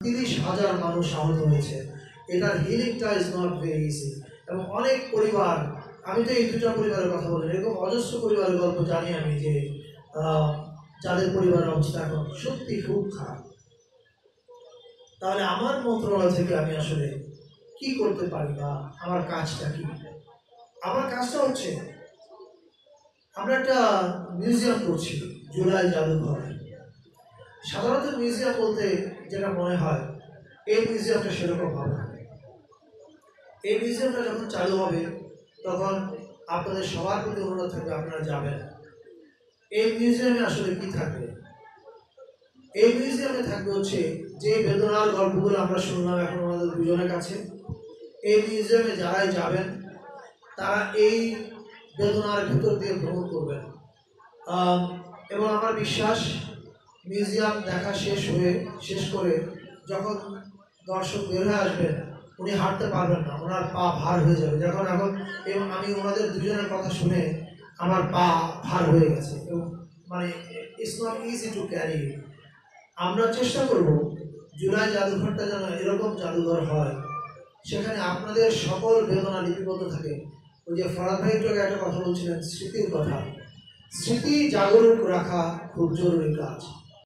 30,000 মানুষ আহত হয়েছে। এটার হিলিংটা ইজ নট ভেরি ইজি। এবং অনেক পরিবার, আমি তো এই দুটা পরিবারের কথা বলি, এরকম অজস্র পরিবারের গল্প জানি আমি, যে যাদের পরিবারের অবস্থা এখন সত্যি খুব খারাপ। তাহলে আমার মন্ত্রণালয় থেকে আমি আসলে কি করতে পারি বা আমার কাজটা কি? আমার কাজটা হচ্ছে, আমরা একটা মিউজিয়াম করছি, জুলাই জাদুঘর। সাধারণত মিউজিয়াম বলতে যেটা মনে হয়, এই মিউজিয়ামটা সেরকম হবে না। এই মিউজিয়ামটা যখন চালু হবে তখন আপনাদের সবার প্রতি অনুরোধ থাকবে, আপনারা যাবেন। এই মিউজিয়ামে আসলে কি থাকবে? এই মিউজিয়ামে থাকবে হচ্ছে যে বেদনার গল্পগুলো আমরা শুনলাম এখন আমাদের দুজনের কাছে। এই মিউজিয়ামে যারাই যাবেন তারা এই বেদনার ভিতর দিয়ে ভ্রমণ করবেন। এবং আমার বিশ্বাস, মিউজিয়াম দেখা শেষ করে যখন দর্শক বের হয়ে আসবেন, উনি হাঁটতে পারবেন না, ওনার পা ভার হয়ে যাবে। এখন এবং আমি ওনাদের দুজনের কথা শুনে আমার পা ভার হয়ে গেছে, এবং মানে it's not easy to carry. আমরা চেষ্টা করব জুলাই জাদুঘরটা যেন এরকম জাদুঘর হয়, সেখানে আপনাদের সকল বেদনা লিপিবদ্ধ থাকে। ওই যে ফরাদ ভাই একটু একটা কথা বলছিলেন, স্মৃতির কথা। স্মৃতি জাগরুক রাখা খুব জরুরি কাজ।